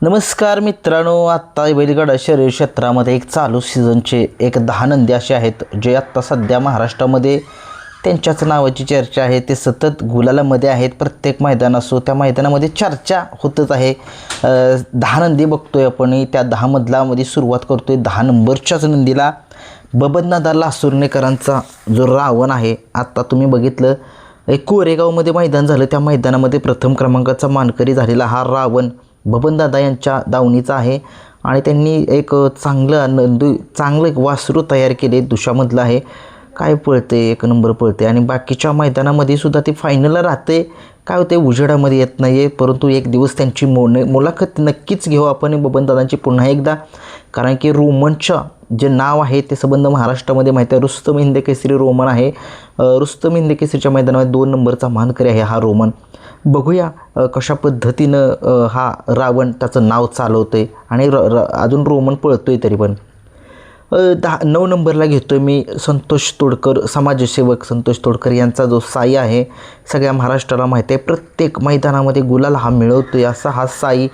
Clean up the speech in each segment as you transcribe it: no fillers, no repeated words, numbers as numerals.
नमस्कार मित्रांनो, आत्ता बैलगाडा शर्यत क्षेत्रामध्ये एक चालू सीझनचे एक 10 नंदी असे आहेत जे आत्ता सध्या महाराष्ट्रामध्ये त्यांच्याच नावाची चर्चा आहे. ते सतत गुलालामध्ये आहेत. प्रत्येक मैदान असो त्या मैदानामध्ये चर्चा होतच आहे. 10 नंदी बघतोय आपण. त्या 10 मधलामध्ये सुरुवात करतोय 10 नंबरच्याच नंदीला. बबनदादा लासुर्णेकरांचा जो रावण आहे, आत्ता तुम्ही बघितलं एक कोरेगावमध्ये मैदान झालं, त्या मैदानामध्ये प्रथम क्रमांकाचा मानकरी झालेला हा रावण बबनदादा यांच्या दावणीचा आहे. आणि त्यांनी एक चांगलं एक वासरू तयार केले. दुशामधलं आहे. काय पळते, एक नंबर पळते. आणि बाकीच्या मैदानामध्ये सुद्धा ते फायनलला राहते. काय होते, उजेडामध्ये येत नाही आहे. परंतु एक दिवस त्यांची मुलाखत नक्कीच घेऊ आपण बबनदादांची पुन्हा एकदा. कारण की रोमनचं जे नाव आहे ते संबंध महाराष्ट्रामध्ये माहिती आहे. रुस्तम हिंद केसरी रोमन आहे. रुस्तम हिंद केसरीच्या मैदानामध्ये 2 नंबरचा मानकरी आहे हा रोमन. बघूया कशा पद्धतीनं हा रावण त्याचं नाव चालवतोय आणि अजून रोमन पळतोय. तरी पण 9 नंबरला घेतोय मी संतोष तोडकर, समाजसेवक संतोष तोडकर यांचा जो साई आहे, सगळ्या महाराष्ट्राला माहिती आहे. प्रत्येक मैदानामध्ये गुलाल हा मिळवतोय असा हा साई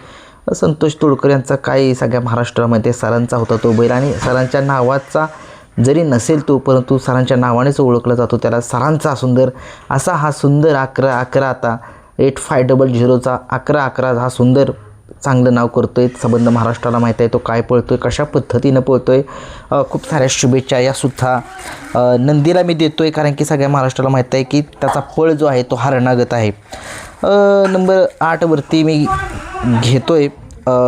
संतोष तोडकर यांचा काय सगळ्या महाराष्ट्राला माहिती आहे. सरांचा होता तो बैल आणि सरांच्या नावाचा जरी नसेल तो, परंतु सरांच्या नावानेच ओळखला जातो. त्याला सरांचा सुंदर असा हा सुंदर 11-11 आता 8500चा 11-11 हा सुंदर चांगलं नाव करतोय. संबंध महाराष्ट्राला माहीत आहे तो काय पळतोय, कशा पद्धतीनं पळतोय. खूप साऱ्या शुभेच्छा यासुद्धा नंदीला मी देतोय, कारण की सगळ्या महाराष्ट्राला माहीत आहे की त्याचा पळ जो आहे तो हरणागत आहे. नंबर 8वरती मी घेतोय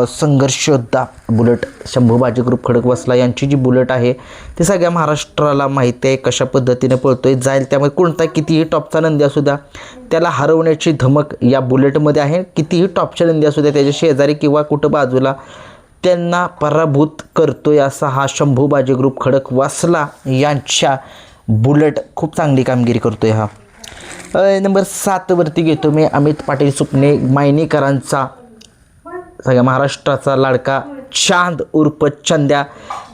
संघर्ष योद्धा बुलेट. शंभूबाजी ग्रुप खडकवासला यांची जी बुलेट आहे ते सगळ्या महाराष्ट्राला माहिती आहे कशा पद्धतीने पळतोय. जाईल त्यामुळे कोणता कितीही टॉपचा नंदी असू द्या त्याला हरवण्याची धमक या बुलेटमध्ये आहे. कितीही टॉपच्या नंदी असू द्या त्याच्या शेजारी किंवा कुठं बाजूला त्यांना पराभूत करतोय असा हा शंभूबाजी ग्रुप खडकवासला यांच्या बुलेट खूप चांगली कामगिरी करतोय हा. नंबर 7वरती घेतो मी अमित पाटील सुपणे मायनीकरांचा, सगळ्या महाराष्ट्राचा लाडका चांद उर्फ चंद्या.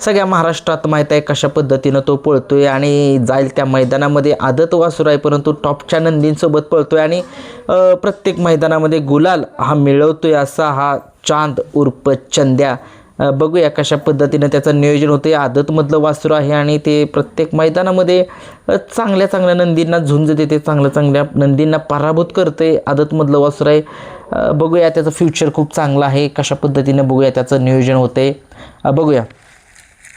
सगळ्या महाराष्ट्रात माहीत आहे कशा पद्धतीनं तो पळतोय आणि जाईल त्या मैदानामध्ये आदत वासुर आहे, परंतु टॉपच्या नंदींसोबत पळतोय आणि प्रत्येक मैदानामध्ये गुलाल हा मिळवतोय असा हा चांद उर्फ चंद्या. बघूया कशा पद्धतीनं त्याचं नियोजन होते. आदतमधलं वासरू आहे आणि ते प्रत्येक मैदानामध्ये चांगल्या नंदींना झुंज देते, चांगल्या नंदींना पराभूत करते. आदतमधलं वासरू आहे. बघूया त्याचं फ्युचर खूप चांगलं आहे. कशा पद्धतीनं बघूया त्याचं नियोजन होते. बघूया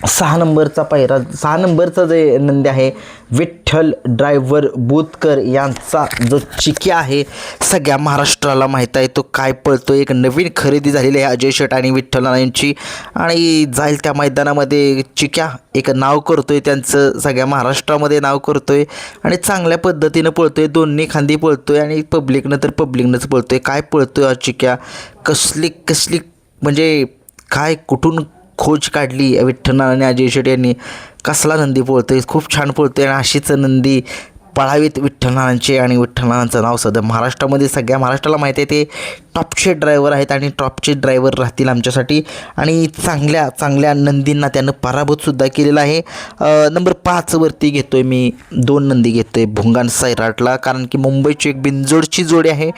6 नंबरचा पायरा, 6 नंबरचा जे नंदी आहे विठ्ठल ड्रायव्हर बुतकर यांचा जो चिक्या आहे, सगळ्या महाराष्ट्राला माहीत आहे तो काय पळतो. एक नवीन खरेदी झालेली आहे अजय शेट आणि विठ्ठल यांची. आणि जाईल त्या मैदानामध्ये चिक्या एक नाव करतोय, त्यांचं सगळ्या महाराष्ट्रामध्ये नाव करतोय आणि चांगल्या पद्धतीनं पळतोय. दोन्ही खांदी पळतोय आणि पब्लिकनंच पळतोय. काय पळतोय चिक्या, कसली म्हणजे काय कुठून खोज काढली विठ्ठल आणि अजय शेट यांनी. कसला नंदी पळतोय, खूप छान पळतोय. आणि अशीच नंदी पळावीत विठ्ठलांचे आणि विठ्ठलांचं नाव सध्या महाराष्ट्रामध्ये सगळ्या महाराष्ट्राला माहिती आहे. ते टॉपचे ड्रायव्हर आहेत आणि टॉपचे ड्रायव्हर राहतील आमच्यासाठी. आणि चांगल्या नंदींना त्यानं पराभूतसुद्धा केलेला आहे. नंबर 5वरती घेतो आहे मी 2 नंदी घेतो आहे भुंगान सैराटला, कारण की मुंबईची एक बिनजोडची जोडी आहे.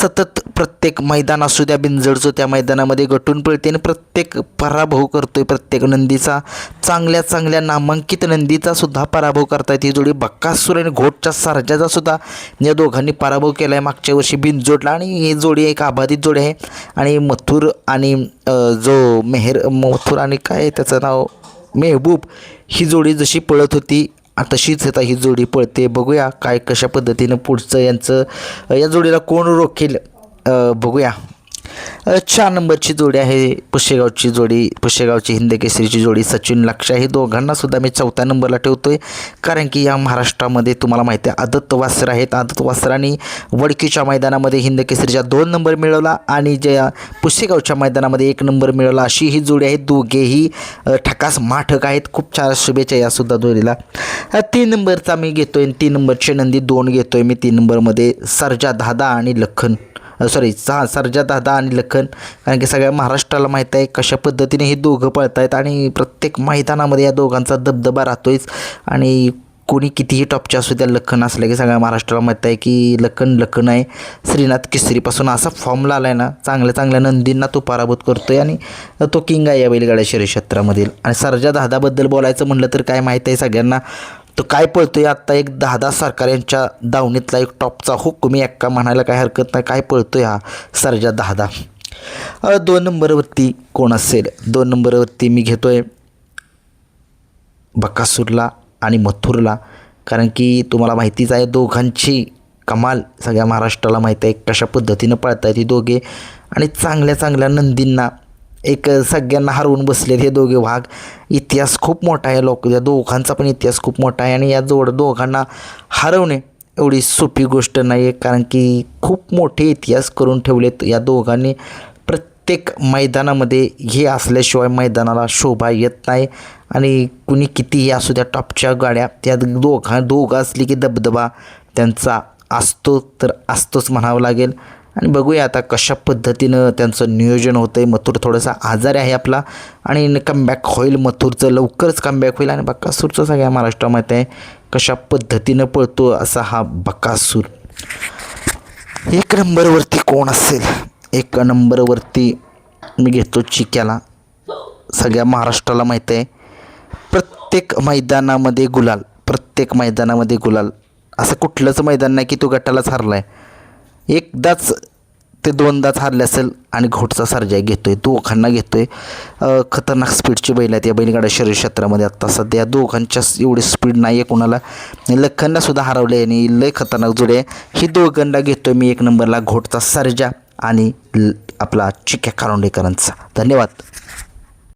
सतत प्रत्येक मैदान असू द्या बिनजोडचं त्या मैदानामध्ये गटून पळते आणि प्रत्येक पराभव करतोय प्रत्येक नंदीचा. चांगल्या नामांकित नंदीचा सुद्धा पराभव करतायत ही जोडी. बक्कासूर आणि घोटच्या सर्जाचा सुद्धा या दोघांनी पराभव केला आहे मागच्या वर्षी बिनजोडला. आणि ही जोडी एक आबाधित जोडी आहे. आणि मथुर आणि मथुर आणि काय त्याचं नाव मेहबूब, ही जोडी जशी पळत होती तशीच आता ही जोडी पळते. बघूया काय कशा पद्धतीनं पुढचं या जोडीला कोण रोखेल बघूया. 4 नंबरची जोडी आहे पुशेगावची हिंद केसरीची जोडी सचिन लक्ष. हे दोघांना सुद्धा मी 4थ्या नंबरला ठेवतोय, कारण की या महाराष्ट्रामध्ये तुम्हाला माहिती आहे आदत वासर आहेत. आदत वासरांनी वडकीच्या मैदानामध्ये हिंद केसरीच्या 2 नंबर मिळवला आणि ज्या पुशेगावच्या मैदानामध्ये 1 नंबर मिळवला. अशी ही जोडी आहे. दोघेही ठकास माठक आहेत. खूप छान शुभेच्छा यासुद्धा जोडीला. 3 नंबरचा मी घेतोय. 3 नंबरचे नंदी 2 घेतोय मी 3 नंबरमध्ये सर्जा दादा आणि लखन. सर्जा दादा आणि लखन, कारण की सगळ्या महाराष्ट्राला माहीत आहे कशा पद्धतीने हे दोघं पळत आहेत आणि प्रत्येक मैदानामध्ये या दोघांचा दबदबा राहतोयच. आणि कोणी कितीही टॉपचे असू त्या, लखन असलं की सगळ्या महाराष्ट्राला माहीत आहे की लखन आहे. श्रीनाथ केसरीपासून असा फॉर्मला आला आहे ना, चांगल्या चांगल्या नंदींना तो पराभूत करतो आहे आणि तो किंग आहे या बैलगाड्या शर्यत क्षेत्रामधील. आणि सर्जा दादाबद्दल बोलायचं म्हटलं तर काय माहीत आहे सगळ्यांना, तो काय पळतो आहे आत्ता. एक दादा सरकार यांच्या दावणीतला एक टॉपचा हुकुमी एक्का म्हणायला काय हरकत नाही. काय पळतो आहे हा सर्जा दादा. 2 नंबरवरती कोण असेल? 2 नंबरवरती मी घेतो आहे बकासूरला आणि मथुरला, कारण की तुम्हाला माहितीच आहे दोघांची कमाल सगळ्या महाराष्ट्राला माहीत आहे कशा पद्धतीनं पळतायत ही दोघे. आणि चांगल्या चांगल्या नंदींना एक सगळ्यांना हरवून बसलेत हे दोघे वाघ. इतिहास खूप मोठा आहे, या दोघांचा पण इतिहास खूप मोठा आहे. आणि या दोघांना हरवणे एवढी सोपी गोष्ट नाही आहे, कारण की खूप मोठे इतिहास करून ठेवलेत या दोघांनी. प्रत्येक मैदानामध्ये हे असल्याशिवाय मैदानाला शोभा येत नाही. आणि कुणी कितीही असू द्या टॉपच्या गाड्या, त्या दोघं असली की दबदबा त्यांचा असतो तर असतोच म्हणावं लागेल. आणि बघूया आता कशा पद्धतीनं त्यांचं नियोजन होतं आहे. मथुर थोडासा आजारी आहे आपला आणि कमबॅक होईल मथुरचं, लवकरच कमबॅक होईल. आणि बकासूरचं सगळ्या महाराष्ट्रामध्ये आहे कशा पद्धतीनं पळतो असा हा बकासूर. 1 नंबरवरती कोण असेल? 1 नंबरवरती मी घेतो चिक्याला. सगळ्या महाराष्ट्राला माहीत आहे प्रत्येक मैदानामध्ये गुलाल, प्रत्येक मैदानामध्ये गुलाल. असं कुठलंच मैदान नाही की तो गटालाच हरला आहे. एकदाच ते 2दाच हरले असेल. आणि घोटचा सर्जा घेतो आहे, दोघांना घेतो आहे. खतरनाक स्पीडची बैल आहेत या बैलगाड्या शर्यत क्षेत्रामध्ये. आत्ता सध्या दोघांच्या एवढी स्पीड नाही आहे कोणाला. लखनलासुद्धा हरवले आणि लय खतरनाक जोडे आहे. ही दोघांना घेतो आहे मी 1 नंबरला, घोटचा सर्जा आणि आपला चिक्या कारोंडेकरांचा. धन्यवाद.